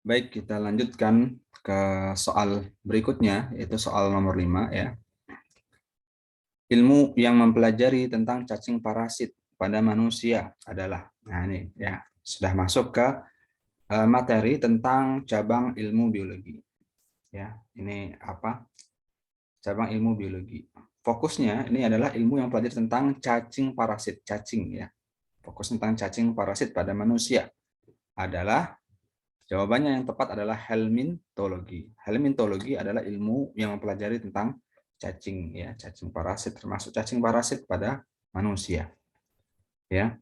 Baik, kita lanjutkan ke soal berikutnya, yaitu soal nomor 5 ya. Ilmu yang mempelajari tentang cacing parasit pada manusia adalah, nah ini ya, sudah masuk ke materi tentang cabang ilmu biologi. Ya, ini apa? Cabang ilmu biologi. Fokusnya ini adalah ilmu yang mempelajari tentang cacing parasit, cacing ya. Fokus tentang cacing parasit pada manusia adalah. Jawabannya yang tepat adalah helmintologi. Helmintologi adalah ilmu yang mempelajari tentang cacing ya, cacing parasit termasuk cacing parasit pada manusia. Ya.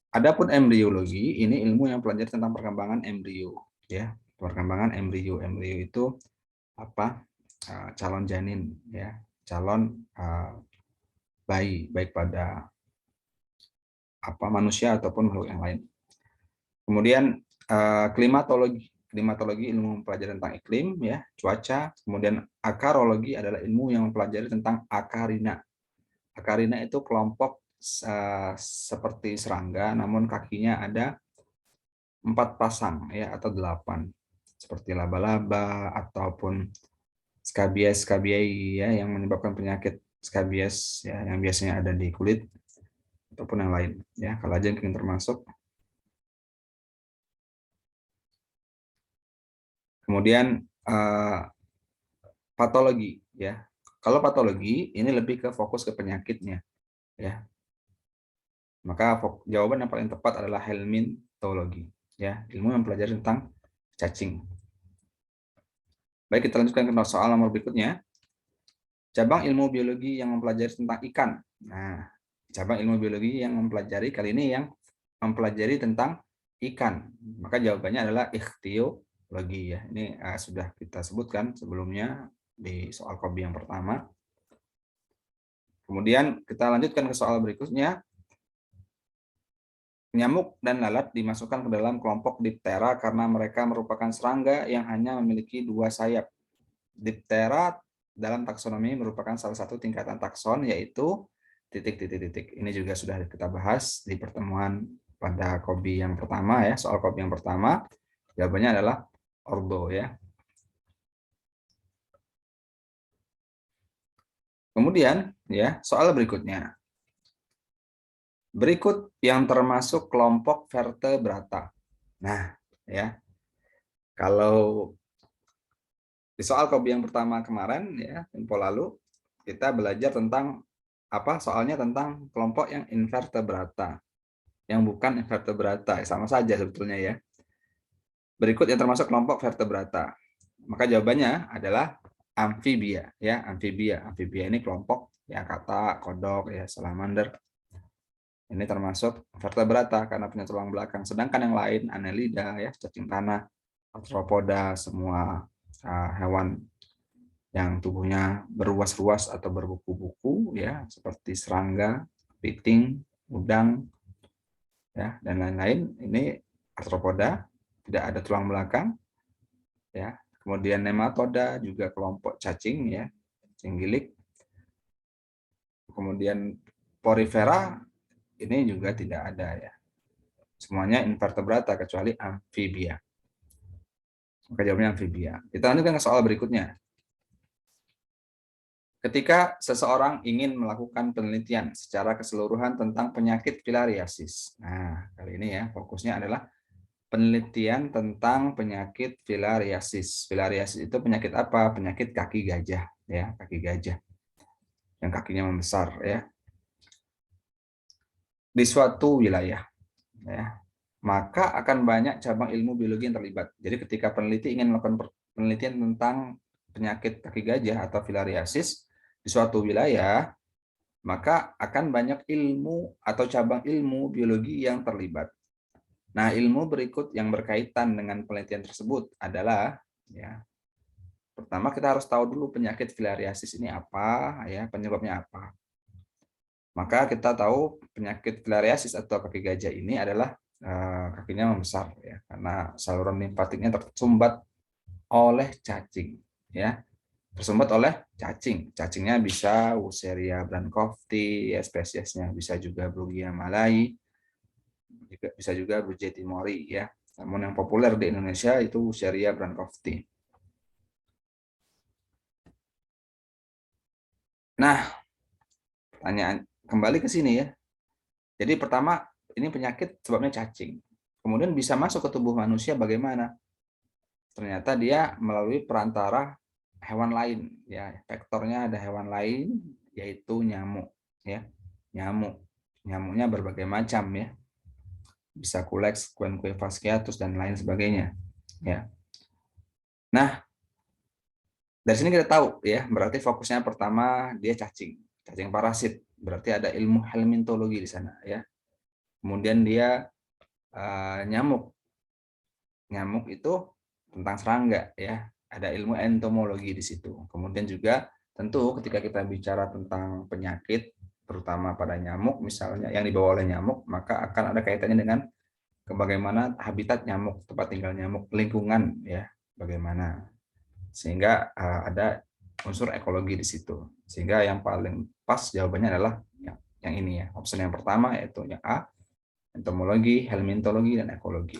Adapun embriologi ini ilmu yang mempelajari tentang perkembangan embrio ya. Perkembangan embrio. Embrio itu apa? Calon janin ya, calon bayi baik pada apa manusia ataupun makhluk yang lain. Kemudian klimatologi. Klimatologi ilmu mempelajari tentang iklim, ya, cuaca. Kemudian akarologi adalah ilmu yang mempelajari tentang akarina. Akarina itu kelompok seperti serangga, namun kakinya ada 4 pasang, ya, atau 8. Seperti laba-laba ataupun skabies skabiei, ya, yang menyebabkan penyakit skabies, ya, yang biasanya ada di kulit ataupun yang lain, ya. Kalau aja yang termasuk. Kemudian patologi ya. Kalau patologi ini lebih ke fokus ke penyakitnya ya. Maka jawaban yang paling tepat adalah helmintologi ya, ilmu yang mempelajari tentang cacing. Baik, kita lanjutkan ke soal nomor berikutnya. Cabang ilmu biologi yang mempelajari tentang ikan. Nah, cabang ilmu biologi yang mempelajari kali ini yang mempelajari tentang ikan. Maka jawabannya adalah ichtiologi ya. Ini sudah kita sebutkan sebelumnya di soal kobi yang pertama. Kemudian kita lanjutkan ke soal berikutnya. Nyamuk dan lalat dimasukkan ke dalam kelompok Diptera karena mereka merupakan serangga yang hanya memiliki 2 sayap. Diptera dalam taksonomi merupakan salah satu tingkatan takson, yaitu titik-titik-titik. Ini juga sudah kita bahas di pertemuan pada kobi yang pertama ya, soal kobi yang pertama. Jawabannya adalah ordo ya. Kemudian ya, soal berikutnya. Berikut yang termasuk kelompok vertebrata. Nah, ya. Kalau di soal kobi yang pertama kemarin ya, info lalu kita belajar tentang apa? Soalnya tentang kelompok yang invertebrata, yang bukan invertebrata, sama saja sebetulnya ya. Berikut yang termasuk kelompok vertebrata. Maka jawabannya adalah amfibia ya, amfibia. Amfibia ini kelompok ya, kata, kodok ya, salamander. Ini termasuk vertebrata karena punya tulang belakang. Sedangkan yang lain, Annelida ya, cacing tanah, arthropoda, semua hewan yang tubuhnya berruas-ruas atau berbuku-buku ya, seperti serangga, piting, udang ya, dan lain-lain. Ini arthropoda, tidak ada tulang belakang ya. Kemudian nematoda juga kelompok cacing ya, cacing gilik. Kemudian porifera ini juga tidak ada ya. Semuanya invertebrata kecuali amfibia. Maka jawabannya amfibia. Kita lanjutkan ke soal berikutnya. Ketika seseorang ingin melakukan penelitian secara keseluruhan tentang penyakit filariasis. Nah, kali ini ya fokusnya adalah penelitian tentang penyakit filariasis. Filariasis itu penyakit apa? Penyakit kaki gajah ya, kaki gajah yang kakinya membesar ya. Di suatu wilayah ya, maka akan banyak cabang ilmu biologi yang terlibat. Jadi ketika peneliti ingin melakukan penelitian tentang penyakit kaki gajah atau filariasis di suatu wilayah, maka akan banyak ilmu atau cabang ilmu biologi yang terlibat. Nah, ilmu berikut yang berkaitan dengan penelitian tersebut adalah ya, pertama kita harus tahu dulu penyakit filariasis ini apa, ya, penyebabnya apa. Maka kita tahu penyakit filariasis atau kaki gajah ini adalah kakinya membesar ya, karena saluran limfatiknya tersumbat oleh cacing ya. Tersumbat oleh cacing. Cacingnya bisa Wucheria brandcofti, ya, spesiesnya bisa juga Brugia malai, bisa juga Bruggetti mori ya. Namun yang populer di Indonesia itu Shehria brandcofti. Nah, pertanyaan kembali ke sini ya. Jadi pertama, ini penyakit sebabnya cacing. Kemudian bisa masuk ke tubuh manusia bagaimana? Ternyata dia melalui perantara hewan lain ya. Vektornya ada hewan lain yaitu nyamuk ya. Nyamuk. Nyamuknya berbagai macam ya. Bisa Culex, Quenque fasciatus dan lain sebagainya. Ya. Nah, dari sini kita tahu ya, berarti fokusnya pertama dia cacing, cacing parasit. Berarti ada ilmu helmintologi di sana ya. Kemudian dia nyamuk. Nyamuk itu tentang serangga ya. Ada ilmu entomologi di situ. Kemudian juga tentu ketika kita bicara tentang penyakit terutama pada nyamuk misalnya yang dibawa oleh nyamuk, maka akan ada kaitannya dengan bagaimana habitat nyamuk, tempat tinggal nyamuk, lingkungan ya, bagaimana. Sehingga ada unsur ekologi di situ. Sehingga yang paling pas jawabannya adalah yang ini ya. Opsi yang pertama yaitu yang A, entomologi, helmintologi, dan ekologi.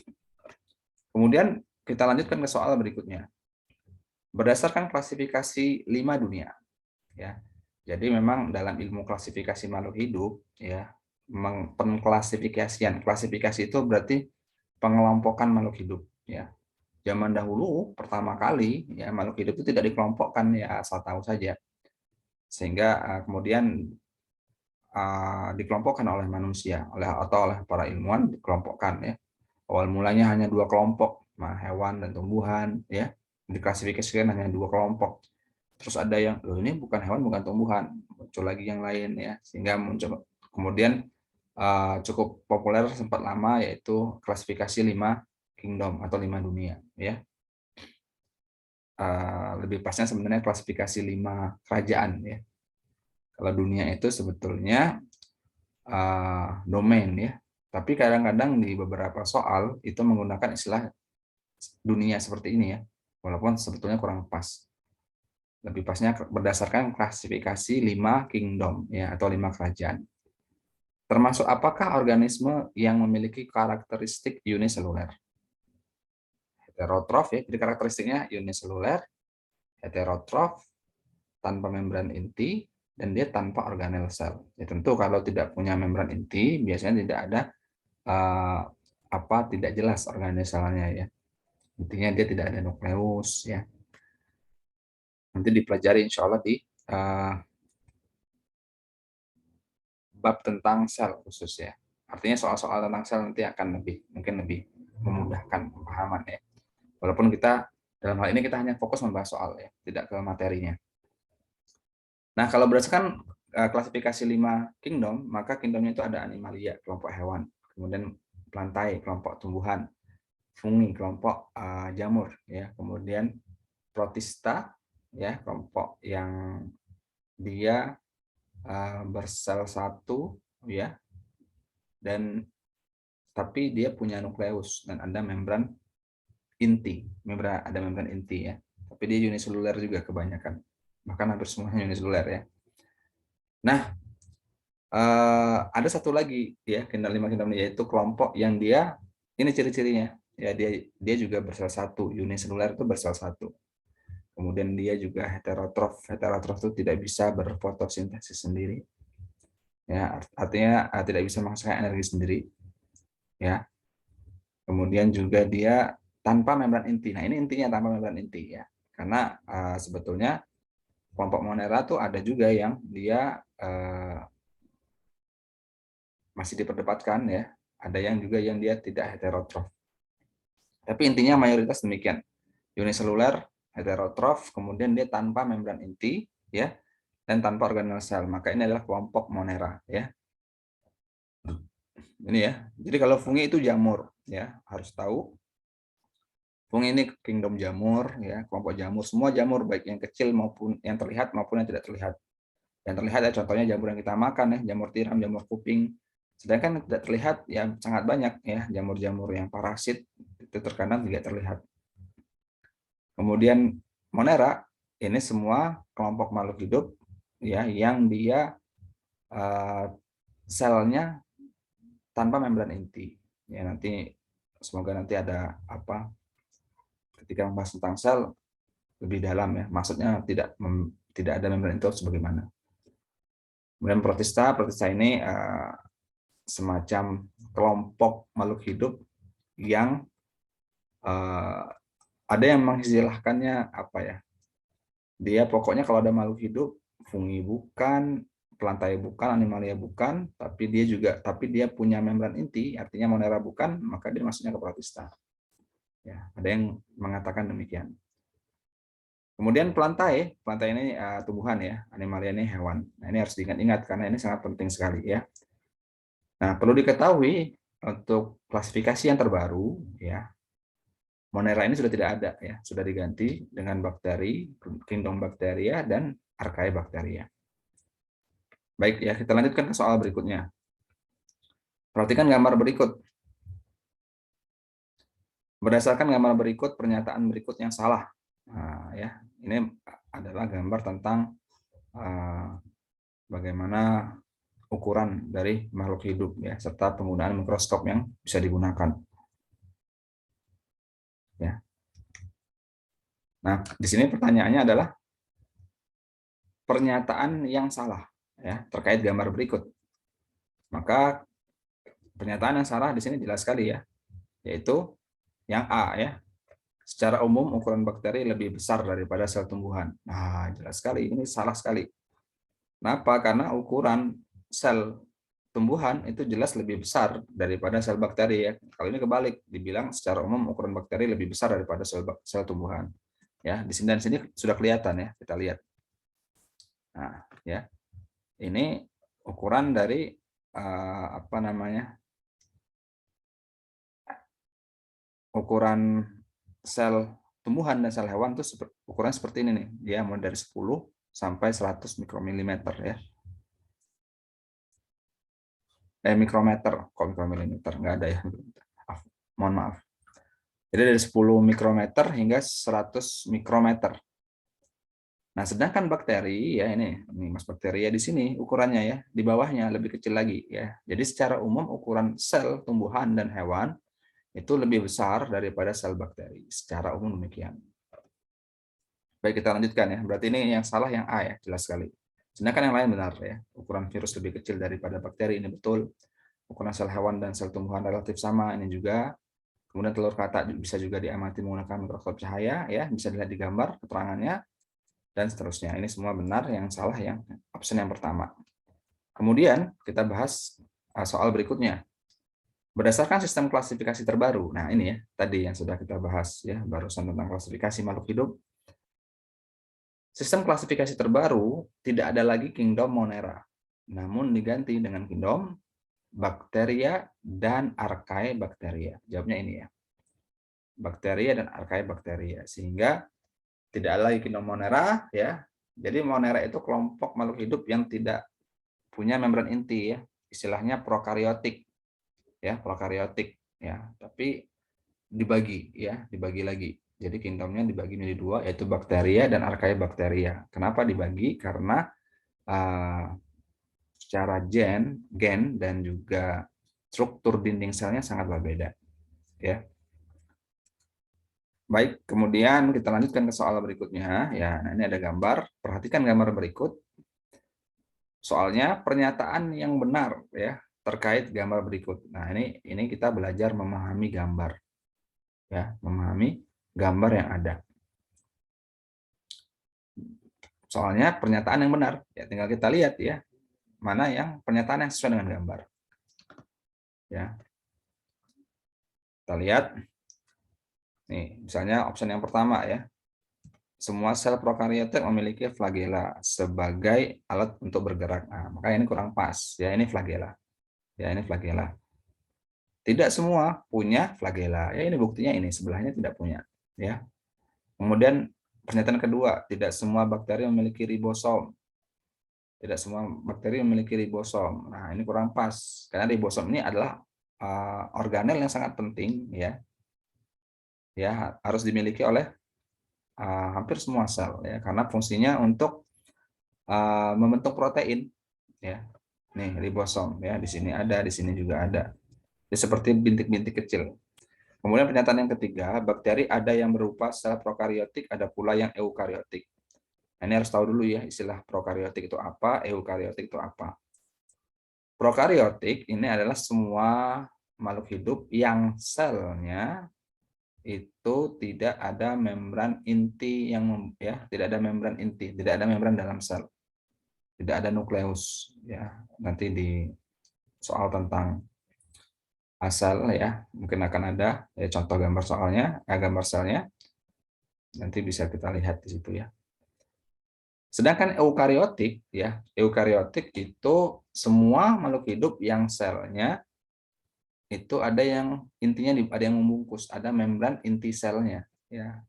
Kemudian kita lanjutkan ke soal berikutnya. Berdasarkan klasifikasi 5 dunia, ya. Jadi memang dalam ilmu klasifikasi makhluk hidup, ya, pengklasifikasian. Klasifikasi itu berarti pengelompokan makhluk hidup, ya. Zaman dahulu pertama kali ya makhluk hidup itu tidak dikelompokkan ya asal tahu saja. Sehingga kemudian dikelompokkan oleh manusia, atau oleh para ilmuwan dikelompokkan ya. Awal mulanya hanya 2 kelompok, hewan dan tumbuhan ya. Diklasifikasikan hanya 2 kelompok. Terus ada yang loh ini bukan hewan bukan tumbuhan, muncul lagi yang lain ya. Sehingga muncul kemudian cukup populer sempat lama yaitu klasifikasi 5 kingdom atau 5 dunia ya. Lebih pasnya sebenarnya klasifikasi 5 kerajaan ya. Kalau dunia itu sebetulnya domain ya. Tapi kadang-kadang di beberapa soal itu menggunakan istilah dunia seperti ini ya. Walaupun sebetulnya kurang pas. Lebih pasnya berdasarkan klasifikasi 5 kingdom ya atau 5 kerajaan. Termasuk apakah organisme yang memiliki karakteristik uniseluler? Heterotrof ya. Jadi karakteristiknya uniseluler, heterotrof, tanpa membran inti, dan dia tanpa organel sel. Ya, tentu kalau tidak punya membran inti, biasanya tidak ada tidak jelas organel selnya ya. Intinya dia tidak ada nukleus ya. Nanti dipelajari insya Allah di bab tentang sel khusus ya. Artinya soal-soal tentang sel nanti akan mungkin lebih memudahkan pemahaman ya. Walaupun kita dalam hal ini kita hanya fokus membahas soal ya, tidak ke materinya. Nah, kalau berdasarkan klasifikasi 5 kingdom, maka kingdomnya itu ada animalia, kelompok hewan, kemudian plantae, kelompok tumbuhan, fungi, kelompok jamur, ya, kemudian protista, ya, kelompok yang dia bersel satu, ya, dan tapi dia punya nukleus dan ada membran inti, ada membran inti ya, tapi dia uniseluler juga kebanyakan, bahkan hampir semuanya uniseluler ya. Nah, ada satu lagi ya lima kingdom yaitu kelompok yang dia ini ciri-cirinya ya dia juga bersel satu, uniseluler itu bersel satu. Kemudian dia juga heterotrof. Heterotrof itu tidak bisa berfotosintesis sendiri. Ya, artinya tidak bisa menghasilkan energi sendiri. Ya. Kemudian juga dia tanpa membran inti. Nah, ini intinya tanpa membran inti ya. Karena sebetulnya kelompok Monera tuh ada juga yang dia masih diperdebatkan ya. Ada yang juga yang dia tidak heterotrof. Tapi intinya mayoritas demikian. Uniseluler, heterotrof, kemudian dia tanpa membran inti, ya, dan tanpa organel sel. Maka ini adalah kelompok Monera, ya. Ini ya. Jadi kalau fungi itu jamur, ya, harus tahu. Fungi ini kingdom jamur, ya, kelompok jamur. Semua jamur, baik yang kecil maupun yang terlihat maupun yang tidak terlihat. Yang terlihat ya contohnya jamur yang kita makan ya, jamur tiram, jamur kuping. Sedangkan yang tidak terlihat ya sangat banyak ya, jamur-jamur yang parasit itu terkadang tidak terlihat. Kemudian Monera ini semua kelompok makhluk hidup ya yang dia selnya tanpa membran inti. Ya nanti semoga nanti ada ketika membahas tentang sel lebih dalam ya. Maksudnya tidak ada membran itu sebagaimana. Kemudian protista ini semacam kelompok makhluk hidup yang ada yang mengistilahkannya dia pokoknya kalau ada makhluk hidup, fungi bukan, pelantai bukan, animalia bukan, tapi dia punya membran inti, artinya monera bukan, maka dia masuknya ke protista. Ya, ada yang mengatakan demikian. Kemudian pelantai ini tumbuhan ya, animalia ini hewan. Nah, ini harus diingat-ingat karena ini sangat penting sekali ya. Nah, perlu diketahui untuk klasifikasi yang terbaru ya, monera ini sudah tidak ada ya, sudah diganti dengan bakteri, kingdom Bacteria dan Archaebacteria. Baik ya, kita lanjutkan ke soal berikutnya. Perhatikan gambar berikut. Berdasarkan gambar berikut, pernyataan berikut yang salah. Nah, ya, ini adalah gambar tentang bagaimana ukuran dari makhluk hidup ya, serta penggunaan mikroskop yang bisa digunakan. Ya. Nah, di sini pertanyaannya adalah pernyataan yang salah ya terkait gambar berikut. Maka pernyataan yang salah di sini jelas sekali ya, yaitu yang A ya. Secara umum ukuran bakteri lebih besar daripada sel tumbuhan. Nah, jelas sekali ini salah sekali. Kenapa? Karena ukuran sel tumbuhan itu jelas lebih besar daripada sel bakteri ya. Kalau ini kebalik, dibilang secara umum ukuran bakteri lebih besar daripada sel tumbuhan. Ya, di sini dan sini sudah kelihatan ya, kita lihat. Nah, ya. Ini ukuran dari ukuran sel tumbuhan dan sel hewan itu ukuran seperti ini nih. Dia mulai dari 10 sampai 100 mikromilimeter ya. Mikrometer, kok mikromilimeter nggak ada ya. Mohon maaf. Jadi dari 10 mikrometer hingga 100 mikrometer. Nah, sedangkan bakteri ya ini Mas Bacteria di sini ukurannya ya, di bawahnya lebih kecil lagi ya. Jadi secara umum ukuran sel tumbuhan dan hewan itu lebih besar daripada sel bakteri. Secara umum demikian. Baik, kita lanjutkan ya. Berarti ini yang salah yang A ya, jelas sekali. Sedangkan yang lain benar ya. Ukuran virus lebih kecil daripada bakteri, ini betul. Ukuran sel hewan dan sel tumbuhan relatif sama, ini juga. Kemudian telur katak bisa juga diamati menggunakan mikroskop cahaya ya, bisa dilihat di gambar keterangannya dan seterusnya. Ini semua benar, yang salah yang option yang pertama. Kemudian kita bahas soal berikutnya. Berdasarkan sistem klasifikasi terbaru. Nah, ini ya, tadi yang sudah kita bahas ya, barusan tentang klasifikasi makhluk hidup. Sistem klasifikasi terbaru tidak ada lagi kingdom Monera, namun diganti dengan kingdom Bacteria dan Archaebacteria. Jawabnya ini ya. Bakteria dan Archaebacteria. Sehingga tidak ada lagi kingdom Monera ya. Jadi Monera itu kelompok makhluk hidup yang tidak punya membran inti ya. Istilahnya prokariotik. Ya, prokariotik ya. Tapi dibagi ya, dibagi lagi. Jadi kingdomnya dibagi menjadi dua, yaitu Bacteria dan Archaebacteria. Kenapa dibagi? Karena secara gen dan juga struktur dinding selnya sangat berbeda. Ya. Baik, kemudian kita lanjutkan ke soal berikutnya. Ya, nah ini ada gambar. Perhatikan gambar berikut. Soalnya pernyataan yang benar ya terkait gambar berikut. Nah, ini kita belajar memahami gambar. Ya, memahami gambar yang ada. Soalnya pernyataan yang benar, ya tinggal kita lihat ya, mana yang pernyataan yang sesuai dengan gambar. Ya. Kita lihat. Nih, misalnya opsi yang pertama ya. Semua sel prokaryotik memiliki flagela sebagai alat untuk bergerak. Nah, maka ini kurang pas. Ya, ini flagela. Ya, ini flagela. Tidak semua punya flagela. Ya, ini buktinya ini sebelahnya tidak punya. Ya. Kemudian pernyataan kedua, tidak semua bakteri memiliki ribosom. Tidak semua bakteri memiliki ribosom. Nah, ini kurang pas karena ribosom ini adalah organel yang sangat penting ya. Ya, harus dimiliki oleh hampir semua sel ya, karena fungsinya untuk membentuk protein ya. Nih ribosom ya, di sini ada, di sini juga ada. Jadi seperti bintik-bintik kecil. Kemudian pernyataan yang ketiga, bakteri ada yang berupa sel prokariotik, ada pula yang eukariotik. Nah, ini harus tahu dulu ya istilah prokariotik itu apa, eukariotik itu apa. Prokariotik ini adalah semua makhluk hidup yang selnya itu tidak ada membran inti yang ya, tidak ada membran inti, tidak ada membran dalam sel, tidak ada nukleus ya. Nanti di soal tentang asal ya mungkin akan ada ya, contoh gambar soalnya, gambar selnya nanti bisa kita lihat di situ ya. Sedangkan eukariotik ya, eukariotik itu semua makhluk hidup yang selnya itu ada yang intinya ada yang membungkus, ada membran inti selnya ya.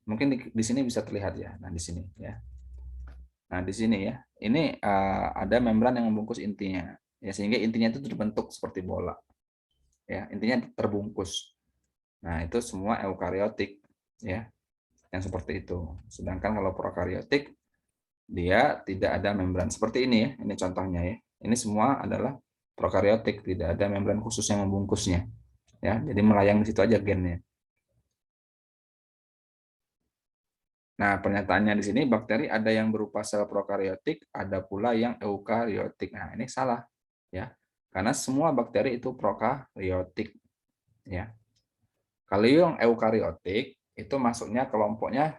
Mungkin di sini bisa terlihat ya. Nah, di sini ya. Nah, di sini ya. Ini ada membran yang membungkus intinya. Ya, sehingga intinya itu terbentuk seperti bola. Ya, intinya terbungkus. Nah, itu semua eukariotik ya. Yang seperti itu. Sedangkan kalau prokariotik dia tidak ada membran seperti ini ya. Ini contohnya ya. Ini semua adalah prokariotik, tidak ada membran khusus yang membungkusnya. Ya, jadi melayang di situ aja gennya. Nah, pernyataannya di sini bakteri ada yang berupa sel prokariotik, ada pula yang eukariotik. Nah, ini salah ya. Karena semua bakteri itu prokariotik ya. Kalau yang eukariotik itu masuknya kelompoknya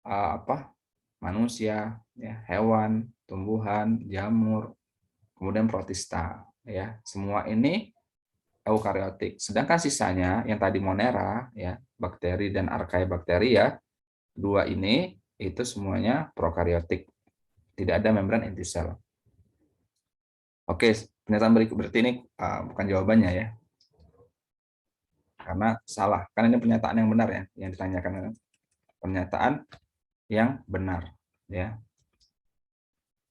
apa? Manusia, ya, hewan, tumbuhan, jamur, kemudian protista ya. Semua ini eukariotik. Sedangkan sisanya yang tadi Monera ya, bakteri dan archaebakteri ya, dua ini itu semuanya prokariotik. Tidak ada membran inti sel. Oke, pernyataan berikut berarti ini bukan jawabannya ya. Karena salah. Karena ini pernyataan yang benar ya, yang ditanyakan pernyataan yang benar ya.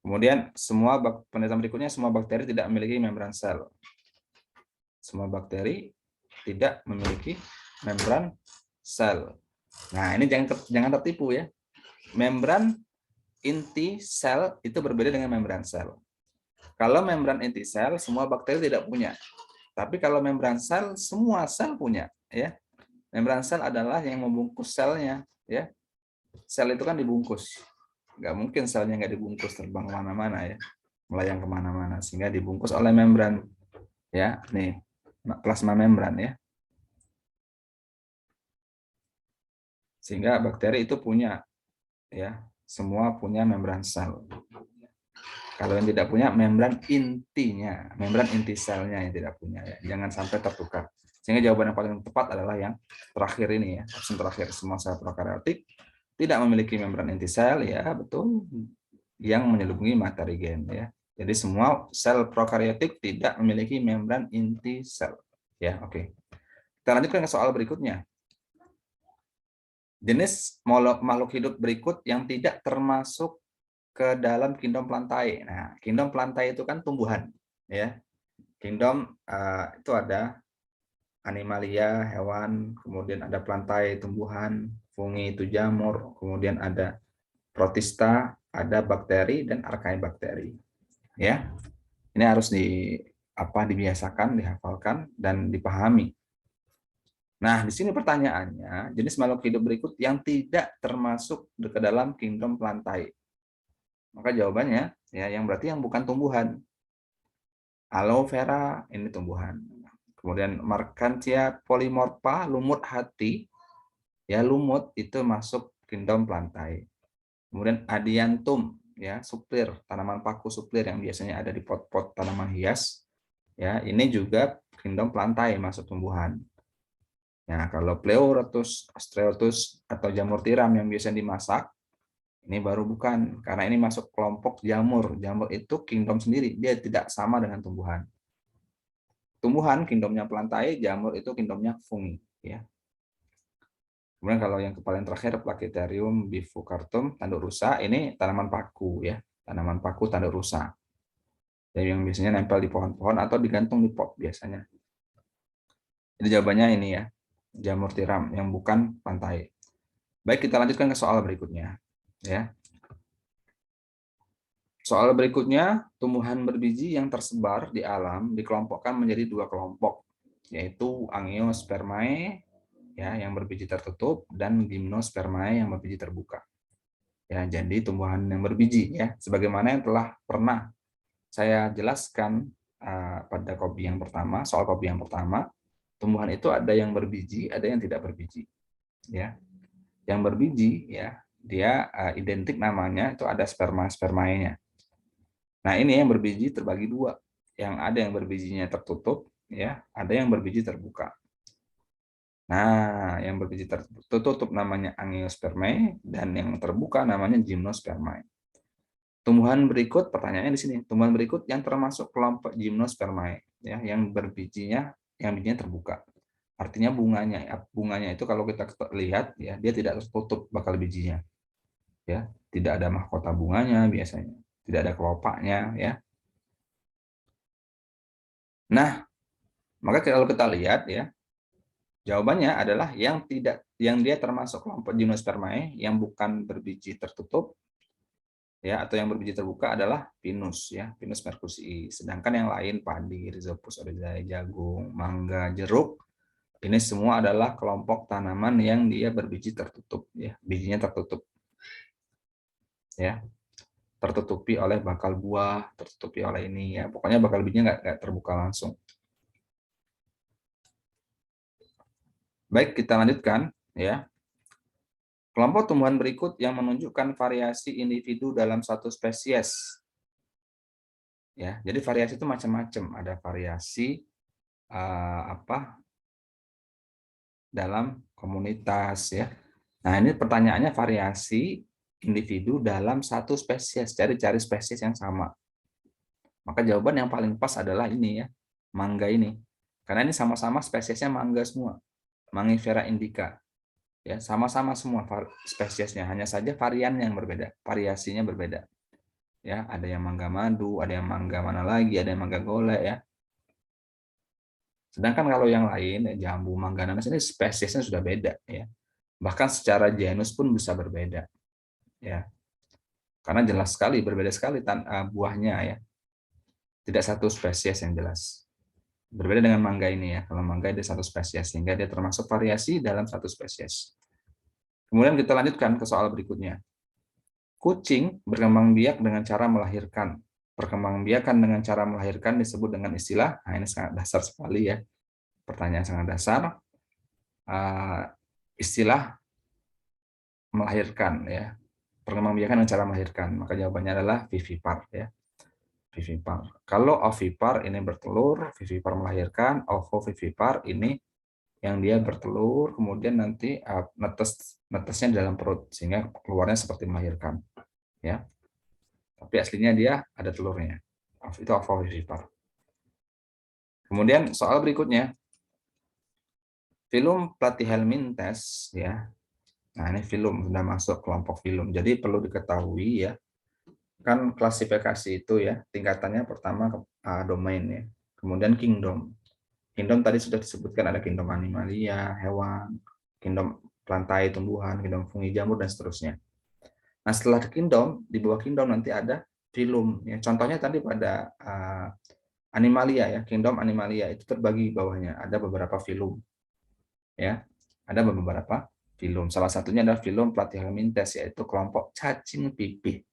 Kemudian semua pernyataan berikutnya semua bakteri tidak memiliki membran sel. Semua bakteri tidak memiliki membran sel. Nah, ini jangan tertipu ya. Membran inti sel itu berbeda dengan membran sel. Kalau membran inti sel semua bakteri tidak punya. Tapi kalau membran sel semua sel punya ya. Membran sel adalah yang membungkus selnya ya. Sel itu kan dibungkus. Nggak mungkin selnya nggak dibungkus terbang kemana-mana ya. Melayang kemana-mana. Sehingga dibungkus oleh membran. Ya, nih. Plasma membran ya. Sehingga bakteri itu punya ya. Semua punya membran sel. Kalau yang tidak punya membran intinya, membran inti selnya yang tidak punya ya. Jangan sampai tertukar. Sehingga jawaban yang paling tepat adalah yang terakhir ini ya, opsi terakhir. Semua sel prokariotik tidak memiliki membran inti sel ya, betul. Yang menyelubungi materi gen ya. Jadi semua sel prokariotik tidak memiliki membran inti sel. Ya, oke. Kita lanjutkan ke soal berikutnya. Jenis makhluk hidup berikut yang tidak termasuk ke dalam kingdom plantae. Nah, kingdom plantae itu kan tumbuhan, ya. Kingdom itu ada animalia, hewan, kemudian ada plantae, tumbuhan, fungi itu jamur, kemudian ada protista, ada bakteri dan archaebakteri. Ya, ini harus dibiasakan, dihafalkan dan dipahami. Nah, di sini pertanyaannya, jenis makhluk hidup berikut yang tidak termasuk ke dalam kingdom plantae. Maka jawabannya ya yang berarti yang bukan tumbuhan. Aloe vera ini tumbuhan. Kemudian Markantia polymorpha, lumut hati. Ya, lumut itu masuk kingdom plantae. Kemudian Adiantum ya, suplir, tanaman paku suplir yang biasanya ada di pot-pot tanaman hias. Ya, ini juga kingdom plantae masuk tumbuhan. Nah, kalau Pleurotus, Astreotus atau jamur tiram yang biasa dimasak, ini baru bukan, karena ini masuk kelompok jamur. Jamur itu kingdom sendiri, dia tidak sama dengan tumbuhan. Tumbuhan kingdomnya plantae, jamur itu kingdomnya fungi. Ya. Kemudian kalau yang paling terakhir Plagiarium bifurcatum, tanduk rusa, ini tanaman paku ya, tanaman paku tanduk rusa. Yang biasanya nempel di pohon-pohon atau digantung di pot biasanya. Jadi jawabannya ini ya, jamur tiram yang bukan plantae. Baik, kita lanjutkan ke soal berikutnya. Ya. Soal berikutnya, tumbuhan berbiji yang tersebar di alam dikelompokkan menjadi dua kelompok, yaitu Angiospermae ya yang berbiji tertutup dan gimnospermae yang berbiji terbuka. Ya, jadi tumbuhan yang berbiji ya, sebagaimana yang telah pernah saya jelaskan pada kopi yang pertama, soal kopi yang pertama, tumbuhan itu ada yang berbiji, ada yang tidak berbiji. Ya, yang berbiji ya, dia identik namanya itu ada spermaenya. Nah, ini yang berbiji terbagi dua. Yang ada yang berbijinya tertutup, ya, ada yang berbiji terbuka. Nah, yang berbiji tertutup namanya angiospermae dan yang terbuka namanya gymnospermae. Tumbuhan berikut, pertanyaannya di sini, tumbuhan berikut yang termasuk kelompok gymnospermae, ya, yang bijinya terbuka. Artinya bunganya itu kalau kita lihat, ya, dia tidak tertutup bakal bijinya, ya, tidak ada mahkota bunganya biasanya, tidak ada kelopaknya, ya. Nah, maka kalau kita lihat, ya, jawabannya adalah yang dia termasuk kelompok gymnospermae yang bukan berbiji tertutup, ya, atau yang berbiji terbuka adalah pinus, ya, Pinus mercusii. Sedangkan yang lain padi, Rhizopus oryzae, jagung, mangga, jeruk, ini semua adalah kelompok tanaman yang dia berbiji tertutup, ya, bijinya tertutup, ya, tertutupi oleh bakal buah, tertutupi oleh ini, ya, pokoknya bakal bijinya nggak terbuka langsung. Baik, kita lanjutkan, ya. Kelompok tumbuhan berikut yang menunjukkan variasi individu dalam satu spesies. Ya, jadi variasi itu macam-macam. Ada variasi dalam komunitas, ya. Nah, ini pertanyaannya variasi individu dalam satu spesies. Cari spesies yang sama. Maka jawaban yang paling pas adalah ini, ya, mangga ini. Karena ini sama-sama spesiesnya mangga semua. Mangifera indica. Ya, sama-sama semua spesiesnya, hanya saja varian yang berbeda, variasinya berbeda. Ya, ada yang mangga madu, ada yang mangga mana lagi, ada yang mangga golek, ya. Sedangkan kalau yang lain, jambu, mangga, nanas ini spesiesnya sudah beda, ya. Bahkan secara genus pun bisa berbeda, ya. Karena jelas sekali berbeda sekali buahnya, ya. Tidak satu spesies yang jelas. Berbeda dengan mangga ini, ya. Kalau mangga dia satu spesies sehingga dia termasuk variasi dalam satu spesies. Kemudian kita lanjutkan ke soal berikutnya. Kucing berkembang biak dengan cara melahirkan. Perkembangbiakan dengan cara melahirkan disebut dengan istilah, nah ini sangat dasar sekali, ya. Pertanyaan sangat dasar. Istilah melahirkan, ya. Perkembangbiakan dengan cara melahirkan. Maka jawabannya adalah vivipar, ya. Vivipar. Kalau ovipar ini bertelur, vivipar melahirkan, ovovivipar ini yang dia bertelur, kemudian nanti netesnya di dalam perut sehingga keluarnya seperti melahirkan, ya. Tapi aslinya dia ada telurnya. Itu ovovivipar. Kemudian soal berikutnya, filum platyhelminthes, ya. Nah, ini filum sudah masuk kelompok filum. Jadi perlu diketahui, ya, kan klasifikasi itu, ya, tingkatannya pertama domain, ya. Kemudian kingdom. Kingdom tadi sudah disebutkan ada kingdom animalia, hewan, kingdom plantae tumbuhan, kingdom fungi jamur dan seterusnya. Nah, setelah kingdom, di bawah kingdom nanti ada filum, ya. Contohnya tadi pada animalia, ya, kingdom animalia itu terbagi bawahnya ada beberapa filum, ya, ada beberapa filum. Salah satunya adalah filum platyhelminthes, yaitu kelompok cacing pipih,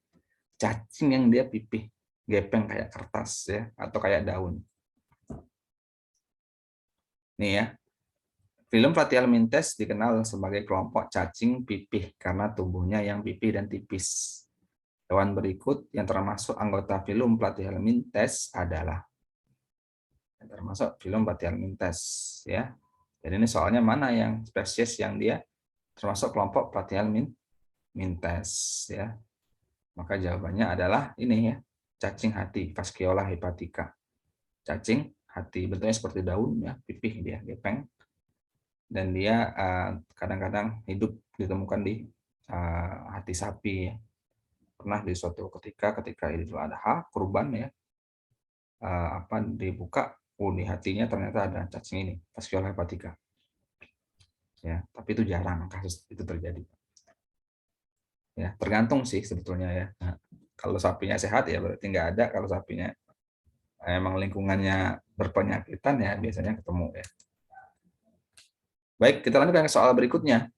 cacing yang dia pipih gepeng kayak kertas, ya, atau kayak daun. Nih, ya, filum platyhelminthes dikenal sebagai kelompok cacing pipih karena tubuhnya yang pipih dan tipis. Hewan berikut yang termasuk anggota filum platyhelminthes adalah ya. Jadi ini soalnya mana yang spesies yang dia termasuk kelompok platyhelminthes, ya. Maka jawabannya adalah ini, ya, cacing hati, Fasciola hepatica. Cacing hati, bentuknya seperti daun, ya, pipih dia, gepeng. Dan dia kadang-kadang hidup ditemukan di hati sapi, ya. Pernah di suatu ketika Idul Adha kurban, ya, dibuka, di hatinya ternyata ada cacing ini, Fasciola hepatica. Ya, tapi itu jarang kasus itu terjadi. Ya, tergantung sih sebetulnya, ya. Nah, kalau sapinya sehat ya berarti nggak ada. Kalau sapinya emang lingkungannya berpenyakitan ya biasanya ketemu, ya. Baik, kita lanjutkan ke soal berikutnya.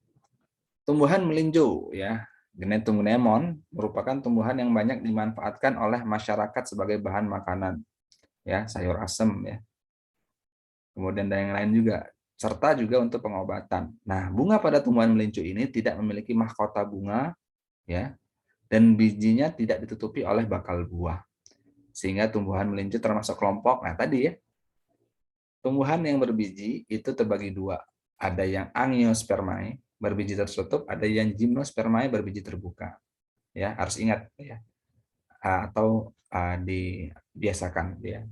Tumbuhan melinjo, ya. Genetum gnemon merupakan tumbuhan yang banyak dimanfaatkan oleh masyarakat sebagai bahan makanan, ya, sayur asem, ya. Kemudian dan yang lain juga, serta juga untuk pengobatan. Nah, bunga pada tumbuhan melinjo ini tidak memiliki mahkota bunga, ya, dan bijinya tidak ditutupi oleh bakal buah. Sehingga tumbuhan melinjo termasuk kelompok, nah tadi ya, tumbuhan yang berbiji itu terbagi dua. Ada yang angiospermae, berbiji tertutup, ada yang gymnospermae, berbiji terbuka. Ya, harus ingat ya. Atau dibiasakan ya.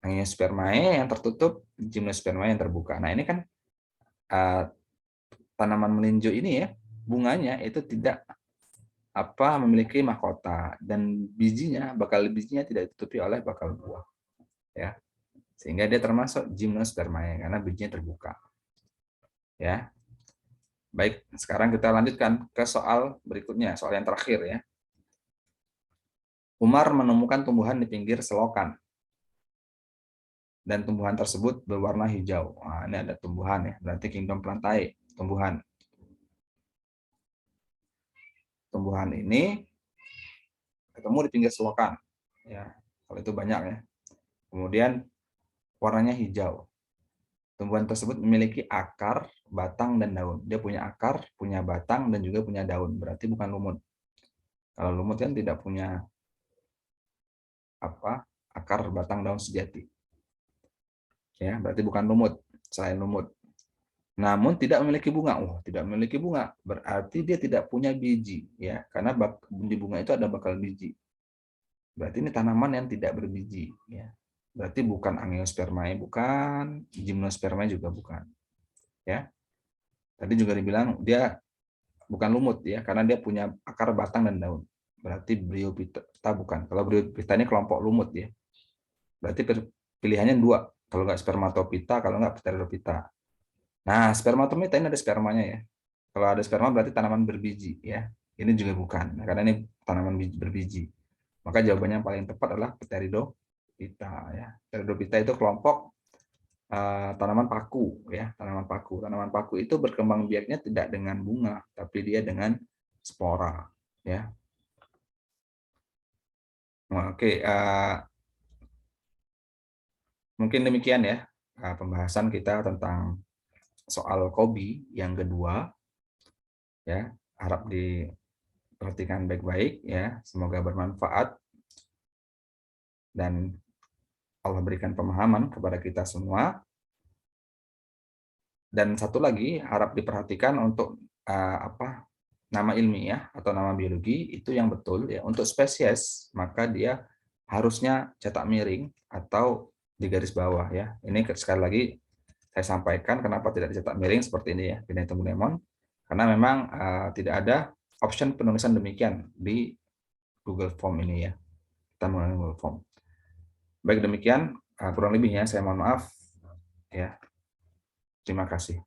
Angiospermae yang tertutup, gymnospermae yang terbuka. Nah, ini kan tanaman melinjo ini ya, bunganya itu tidak memiliki mahkota dan bakal bijinya tidak ditutupi oleh bakal buah. Ya. Sehingga dia termasuk gymnospermae karena bijinya terbuka. Ya. Baik, sekarang kita lanjutkan ke soal berikutnya, soal yang terakhir ya. Umar menemukan tumbuhan di pinggir selokan dan tumbuhan tersebut berwarna hijau. Nah, ini ada tumbuhan ya, berarti kingdom plantae, tumbuhan. Tumbuhan ini ketemu di pinggir selokan. Ya, kalau itu banyak ya. Kemudian warnanya hijau. Tumbuhan tersebut memiliki akar, batang, dan daun. Dia punya akar, punya batang, dan juga punya daun. Berarti bukan lumut. Kalau lumut kan tidak punya akar, batang, daun sejati. Ya, berarti bukan lumut, selain lumut. Namun tidak memiliki bunga. Tidak memiliki bunga berarti dia tidak punya biji ya, karena di bunga itu ada bakal biji. Berarti ini tanaman yang tidak berbiji ya. Berarti bukan angiospermae, bukan gymnospermae juga bukan. Ya. Tadi juga dibilang dia bukan lumut ya, karena dia punya akar, batang, dan daun. Berarti Bryophyta bukan. Kalau Bryophyta ini kelompok lumut ya. Berarti pilihannya dua. Kalau nggak Spermatophyta, kalau nggak Pteridophyta. Nah, spermatomyta ini ada spermanya ya. Kalau ada sperma berarti tanaman berbiji ya. Ini juga bukan, nah, karena ini tanaman berbiji. Maka jawabannya yang paling tepat adalah Pteridophyta ya. Pteridophyta itu kelompok tanaman paku ya, tanaman paku. Tanaman paku itu berkembang biaknya tidak dengan bunga, tapi dia dengan spora ya. Oke, mungkin demikian ya pembahasan kita tentang soal Kobi yang kedua ya. Harap diperhatikan baik-baik ya. Semoga bermanfaat dan Allah berikan pemahaman kepada kita semua. Dan satu lagi harap diperhatikan untuk nama ilmiah atau nama biologi itu yang betul ya. Untuk spesies maka dia harusnya cetak miring atau di garis bawah ya. Ini sekali lagi saya sampaikan kenapa tidak dicetak miring seperti ini ya, Genetum gnemon, karena memang tidak ada option penulisan demikian di Google Form ini ya. Kita menggunakan Google Form. Baik demikian kurang lebihnya saya mohon maaf ya. Terima kasih.